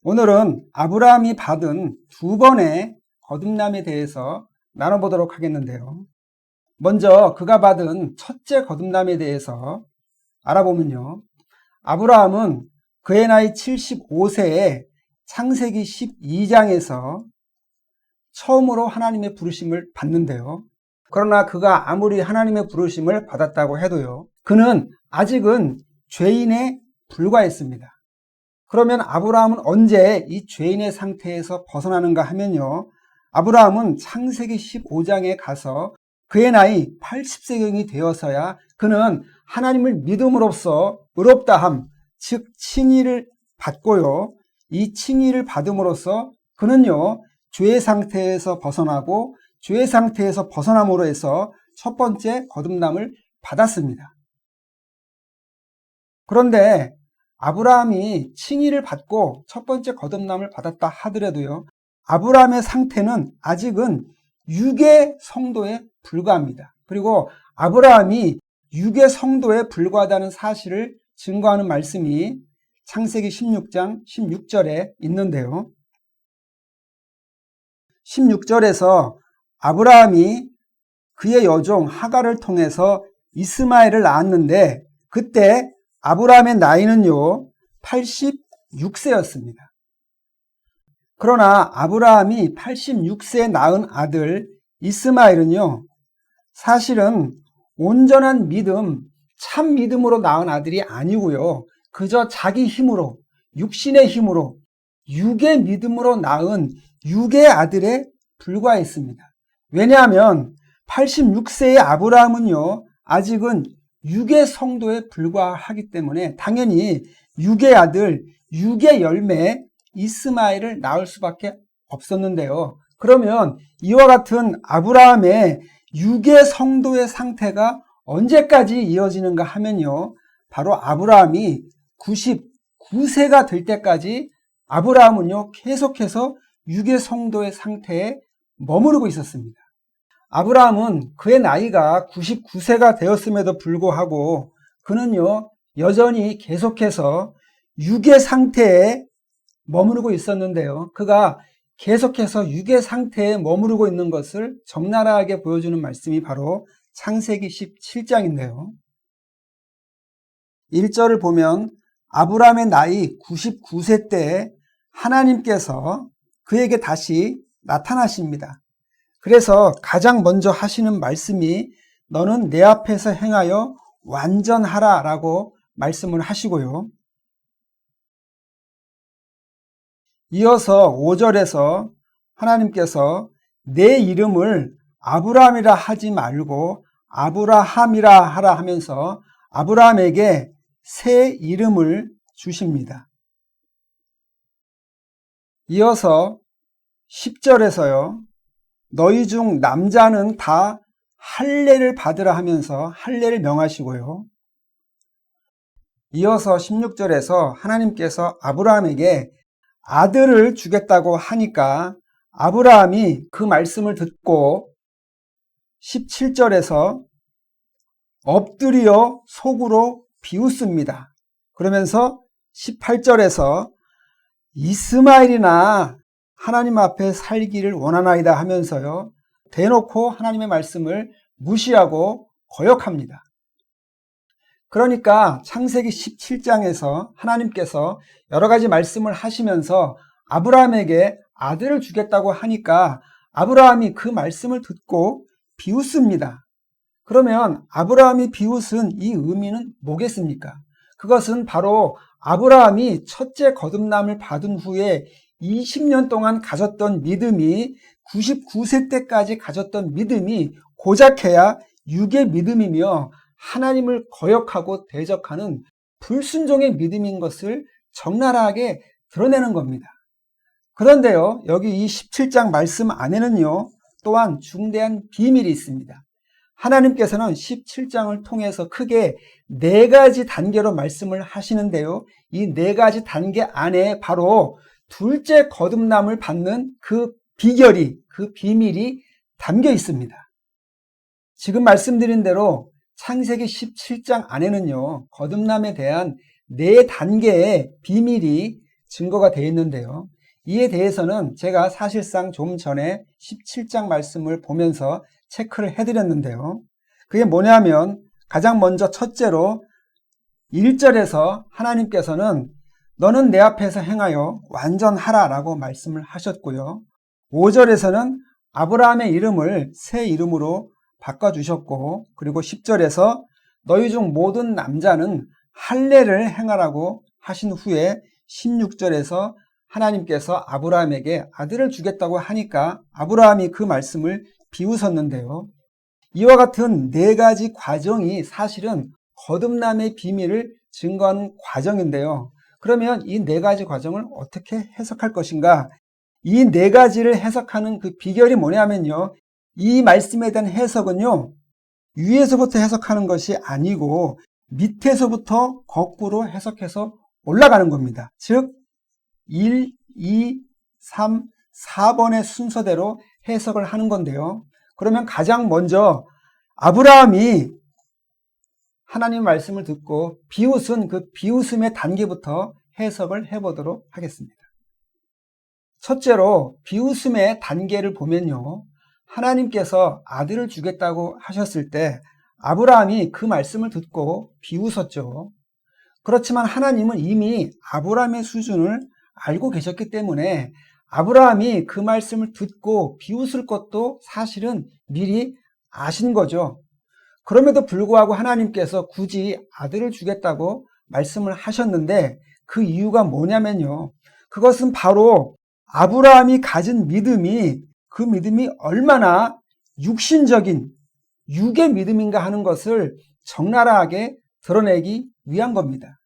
오늘은 아브라함이 받은 두 번의 거듭남에 대해서 나눠보도록 하겠는데요. 먼저 그가 받은 첫째 거듭남에 대해서 알아보면요. 아브라함은 그의 나이 75세에 창세기 12장에서 처음으로 하나님의 부르심을 받는데요. 그러나 그가 아무리 하나님의 부르심을 받았다고 해도요, 그는 아직은 죄인에 불과했습니다. 그러면 아브라함은 언제 이 죄인의 상태에서 벗어나는가 하면요, 아브라함은 창세기 15장에 가서 그의 나이 80세경이 되어서야 그는 하나님을 믿음으로써 의롭다함, 즉 칭의를 받고요, 이 칭의를 받음으로써 그는요, 죄의 상태에서 벗어나고 죄의 상태에서 벗어남으로 해서 첫 번째 거듭남을 받았습니다. 그런데 아브라함이 칭의를 받고 첫 번째 거듭남을 받았다 하더라도요, 아브라함의 상태는 아직은 육의 성도에 불과합니다. 그리고 아브라함이 육의 성도에 불과하다는 사실을 증거하는 말씀이 창세기 16장 16절에 있는데요. 16절에서 아브라함이 그의 여종 하갈을 통해서 이스마엘을 낳았는데 그때 아브라함의 나이는요 86세였습니다. 그러나 아브라함이 86세에 낳은 아들 이스마엘은요 사실은 온전한 믿음, 참 믿음으로 낳은 아들이 아니고요, 그저 자기 힘으로, 육신의 힘으로, 육의 믿음으로 낳은 육의 아들에 불과했습니다. 왜냐하면 86세의 아브라함은요 아직은 육의 성도에 불과하기 때문에 당연히 육의 아들, 육의 열매 이스마엘을 낳을 수밖에 없었는데요. 그러면 이와 같은 아브라함의 육의 성도의 상태가 언제까지 이어지는가 하면요, 바로 아브라함이 99세가 될 때까지 아브라함은요 계속해서 육의 성도의 상태에 머무르고 있었습니다. 아브라함은 그의 나이가 99세가 되었음에도 불구하고 그는요 여전히 계속해서 육의 상태에 머무르고 있었는데요, 그가 계속해서 육의 상태에 머무르고 있는 것을 적나라하게 보여주는 말씀이 바로 창세기 17장인데요 1절을 보면 아브라함의 나이 99세 때 하나님께서 그에게 다시 나타나십니다. 그래서 가장 먼저 하시는 말씀이 너는 내 앞에서 행하여 완전하라 라고 말씀을 하시고요, 이어서 5절에서 하나님께서 내 이름을 아브라함이라 하지 말고 아브라함이라 하라 하면서 아브라함에게 새 이름을 주십니다. 이어서 10절에서요 너희 중 남자는 다 할례를 받으라 하면서 할례를 명하시고요, 이어서 16절에서 하나님께서 아브라함에게 아들을 주겠다고 하니까 아브라함이 그 말씀을 듣고 17절에서 엎드려 속으로 비웃습니다. 그러면서 18절에서 이스마엘이나 하나님 앞에 살기를 원하나이다 하면서요 대놓고 하나님의 말씀을 무시하고 거역합니다. 그러니까 창세기 17장에서 하나님께서 여러 가지 말씀을 하시면서 아브라함에게 아들을 주겠다고 하니까 아브라함이 그 말씀을 듣고 비웃습니다. 그러면 아브라함이 비웃은 이 의미는 뭐겠습니까? 그것은 바로 아브라함이 첫째 거듭남을 받은 후에 20년 동안 가졌던 믿음이 99세 때까지 가졌던 믿음이 고작해야 육의 믿음이며 하나님을 거역하고 대적하는 불순종의 믿음인 것을 적나라하게 드러내는 겁니다. 그런데요, 여기 이 17장 말씀 안에는요 또한 중대한 비밀이 있습니다. 하나님께서는 17장을 통해서 크게 4가지 단계로 말씀을 하시는데요, 이 4가지 단계 안에 바로 둘째 거듭남을 받는 그 비결이, 그 비밀이 담겨 있습니다. 지금 말씀드린 대로 창세기 17장 안에는요 거듭남에 대한 4단계의 비밀이 증거가 되어 있는데요. 이에 대해서는 제가 사실상 좀 전에 17장 말씀을 보면서 체크를 해드렸는데요. 그게 뭐냐면 가장 먼저 첫째로 1절에서 하나님께서는 너는 내 앞에서 행하여 완전하라 라고 말씀을 하셨고요. 5절에서는 아브라함의 이름을 새 이름으로 바꿔주셨고, 그리고 10절에서 너희 중 모든 남자는 할례를 행하라고 하신 후에 16절에서 하나님께서 아브라함에게 아들을 주겠다고 하니까 아브라함이 그 말씀을 비웃었는데요. 이와 같은 네 가지 과정이 사실은 거듭남의 비밀을 증거하는 과정인데요. 그러면 이 네 가지 과정을 어떻게 해석할 것인가? 이 네 가지를 해석하는 그 비결이 뭐냐면요. 이 말씀에 대한 해석은요, 위에서부터 해석하는 것이 아니고 밑에서부터 거꾸로 해석해서 올라가는 겁니다. 즉 1, 2, 3, 4번의 순서대로 해석을 하는 건데요. 그러면 가장 먼저 아브라함이 하나님 말씀을 듣고 비웃은 그 비웃음의 단계부터 해석을 해보도록 하겠습니다. 첫째로 비웃음의 단계를 보면요. 하나님께서 아들을 주겠다고 하셨을 때 아브라함이 그 말씀을 듣고 비웃었죠. 그렇지만 하나님은 이미 아브라함의 수준을 알고 계셨기 때문에 아브라함이 그 말씀을 듣고 비웃을 것도 사실은 미리 아신 거죠. 그럼에도 불구하고 하나님께서 굳이 아들을 주겠다고 말씀을 하셨는데 그 이유가 뭐냐면요. 그것은 바로 아브라함이 가진 믿음이 그 믿음이 얼마나 육신적인 육의 믿음인가 하는 것을 적나라하게 드러내기 위한 겁니다.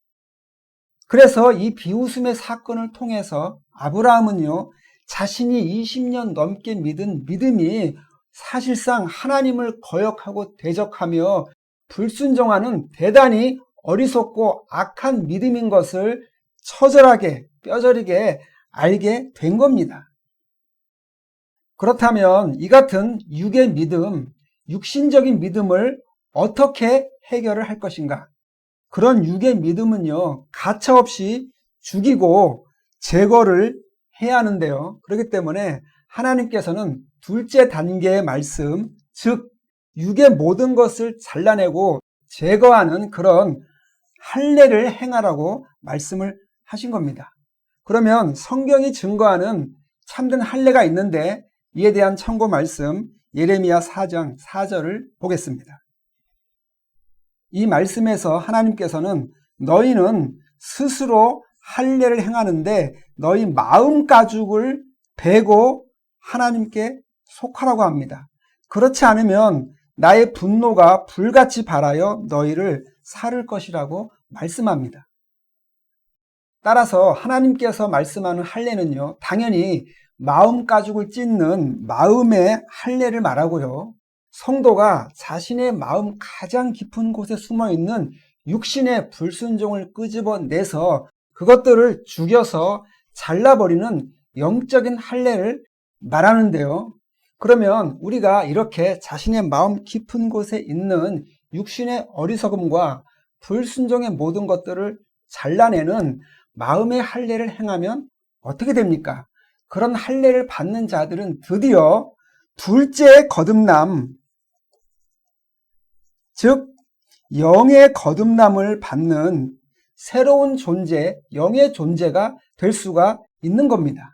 그래서 이 비웃음의 사건을 통해서 아브라함은요, 자신이 20년 넘게 믿은 믿음이 사실상 하나님을 거역하고 대적하며 불순종하는 대단히 어리석고 악한 믿음인 것을 처절하게 뼈저리게 알게 된 겁니다. 그렇다면 이 같은 육의 믿음, 육신적인 믿음을 어떻게 해결을 할 것인가? 그런 육의 믿음은요, 가차없이 죽이고 제거를 해야 하는데요. 그렇기 때문에 하나님께서는 둘째 단계의 말씀, 즉 육의 모든 것을 잘라내고 제거하는 그런 할례를 행하라고 말씀을 하신 겁니다. 그러면 성경이 증거하는 참된 할례가 있는데 이에 대한 참고 말씀 예레미야 4장 4절을 보겠습니다. 이 말씀에서 하나님께서는 너희는 스스로 할례를 행하는데 너희 마음 가죽을 베고 하나님께 속하라고 합니다. 그렇지 않으면 나의 분노가 불같이 발하여 너희를 살을 것이라고 말씀합니다. 따라서 하나님께서 말씀하는 할례는요, 당연히 마음 가죽을 찢는 마음의 할례를 말하고요. 성도가 자신의 마음 가장 깊은 곳에 숨어있는 육신의 불순종을 끄집어내서 그것들을 죽여서 잘라버리는 영적인 할례를 말하는데요. 그러면 우리가 이렇게 자신의 마음 깊은 곳에 있는 육신의 어리석음과 불순종의 모든 것들을 잘라내는 마음의 할례를 행하면 어떻게 됩니까? 그런 할례를 받는 자들은 드디어 둘째 거듭남, 즉 영의 거듭남을 받는 새로운 존재, 영의 존재가 될 수가 있는 겁니다.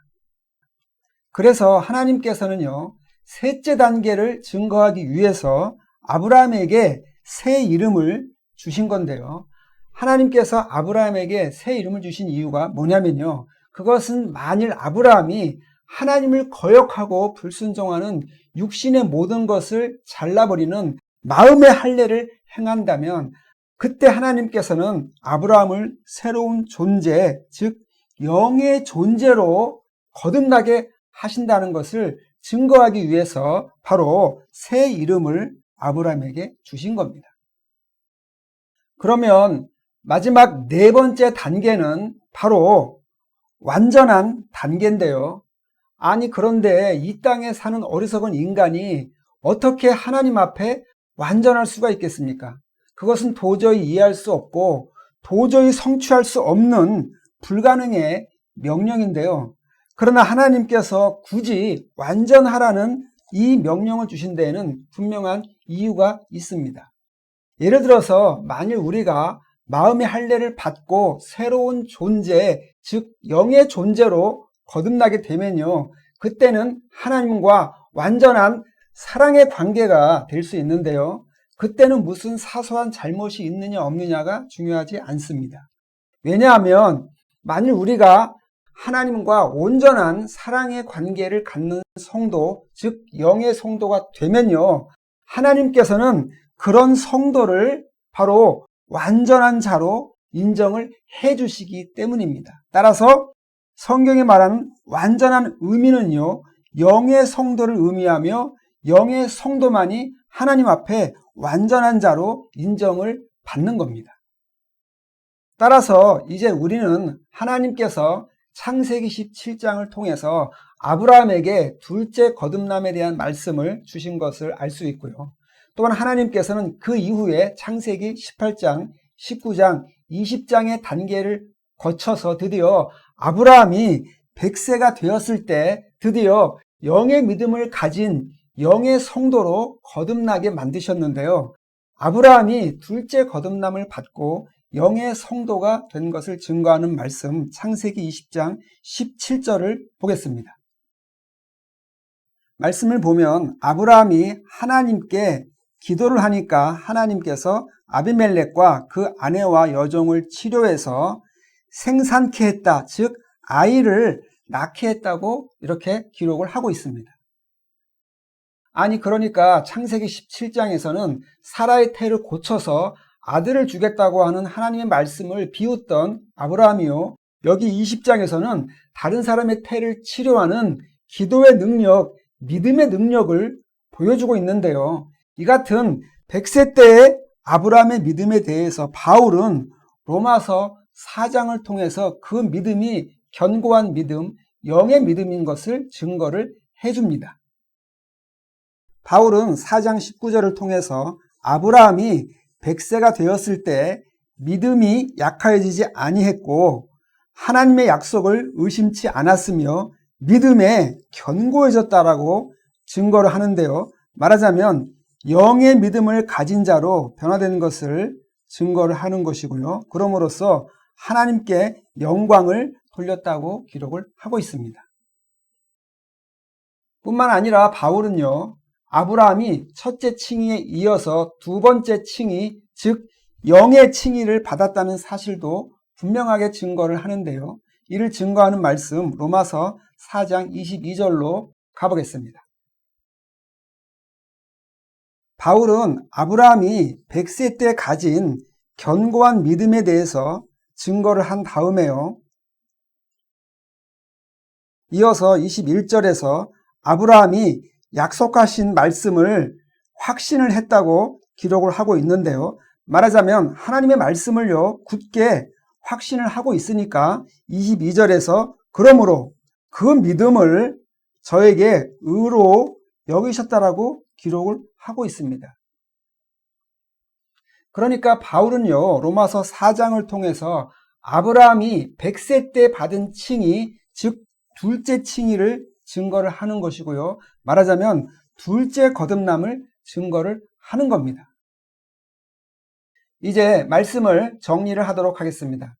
그래서 하나님께서는요, 셋째 단계를 증거하기 위해서 아브라함에게 새 이름을 주신 건데요. 하나님께서 아브라함에게 새 이름을 주신 이유가 뭐냐면요. 그것은 만일 아브라함이 하나님을 거역하고 불순종하는 육신의 모든 것을 잘라버리는 마음의 할례를 행한다면 그때 하나님께서는 아브라함을 새로운 존재, 즉 영의 존재로 거듭나게 하신다는 것을 증거하기 위해서 바로 새 이름을 아브라함에게 주신 겁니다. 그러면 마지막 네 번째 단계는 바로 완전한 단계인데요. 아니 그런데 이 땅에 사는 어리석은 인간이 어떻게 하나님 앞에 완전할 수가 있겠습니까? 그것은 도저히 이해할 수 없고 도저히 성취할 수 없는 불가능의 명령인데요. 그러나 하나님께서 굳이 완전하라는 이 명령을 주신 데에는 분명한 이유가 있습니다. 예를 들어서 만일 우리가 마음의 할례를 받고 새로운 존재, 즉 영의 존재로 거듭나게 되면요, 그때는 하나님과 완전한 사랑의 관계가 될 수 있는데요, 그때는 무슨 사소한 잘못이 있느냐 없느냐가 중요하지 않습니다. 왜냐하면 만일 우리가 하나님과 온전한 사랑의 관계를 갖는 성도, 즉 영의 성도가 되면요, 하나님께서는 그런 성도를 바로 완전한 자로 인정을 해주시기 때문입니다. 따라서 성경이 말하는 완전한 의미는요, 영의 성도를 의미하며 영의 성도만이 하나님 앞에 완전한 자로 인정을 받는 겁니다. 따라서 이제 우리는 하나님께서 창세기 17장을 통해서 아브라함에게 둘째 거듭남에 대한 말씀을 주신 것을 알 수 있고요. 또한 하나님께서는 그 이후에 창세기 18장, 19장, 20장의 단계를 거쳐서 드디어 아브라함이 100세가 되었을 때 드디어 영의 믿음을 가진 영의 성도로 거듭나게 만드셨는데요. 아브라함이 둘째 거듭남을 받고 영의 성도가 된 것을 증거하는 말씀, 창세기 20장 17절을 보겠습니다. 말씀을 보면 아브라함이 하나님께 기도를 하니까 하나님께서 아비멜렉과 그 아내와 여종을 치료해서 생산케 했다, 즉 아이를 낳게 했다고 이렇게 기록을 하고 있습니다. 아니 그러니까 창세기 17장에서는 사라의 태를 고쳐서 아들을 주겠다고 하는 하나님의 말씀을 비웃던 아브라함이요, 여기 20장에서는 다른 사람의 태를 치료하는 기도의 능력, 믿음의 능력을 보여주고 있는데요. 이 같은 100세 때의 아브라함의 믿음에 대해서 바울은 로마서 4장을 통해서 그 믿음이 견고한 믿음, 영의 믿음인 것을 증거를 해줍니다. 바울은 4장 19절을 통해서 아브라함이 100세가 되었을 때 믿음이 약해지지 아니했고 하나님의 약속을 의심치 않았으며 믿음에 견고해졌다라고 증거를 하는데요. 말하자면 영의 믿음을 가진 자로 변화되는 것을 증거를 하는 것이고요. 그럼으로써 하나님께 영광을 돌렸다고 기록을 하고 있습니다. 뿐만 아니라 바울은요, 아브라함이 첫째 칭의에 이어서 두 번째 칭의, 즉 영의 칭의를 받았다는 사실도 분명하게 증거를 하는데요. 이를 증거하는 말씀 로마서 4장 22절로 가보겠습니다. 바울은 아브라함이 100세 때 가진 견고한 믿음에 대해서 증거를 한 다음에요, 이어서 21절에서 아브라함이 약속하신 말씀을 확신을 했다고 기록을 하고 있는데요. 말하자면 하나님의 말씀을요, 굳게 확신을 하고 있으니까 22절에서 그러므로 그 믿음을 저에게 의로 여기셨다라고 기록을 하고 있습니다. 그러니까 바울은요, 로마서 4장을 통해서 아브라함이 100세 때 받은 칭의, 즉 둘째 칭의를 증거를 하는 것이고요. 말하자면 둘째 거듭남을 증거를 하는 겁니다. 이제 말씀을 정리를 하도록 하겠습니다.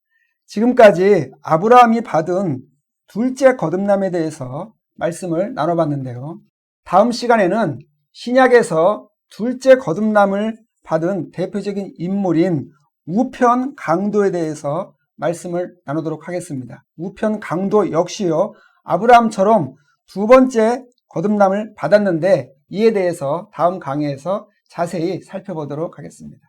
지금까지 아브라함이 받은 둘째 거듭남에 대해서 말씀을 나눠봤는데요. 다음 시간에는 신약에서 둘째 거듭남을 받은 대표적인 인물인 우편 강도에 대해서 말씀을 나누도록 하겠습니다. 우편 강도 역시요, 아브라함처럼 두 번째 거듭남을 받았는데 이에 대해서 다음 강의에서 자세히 살펴보도록 하겠습니다.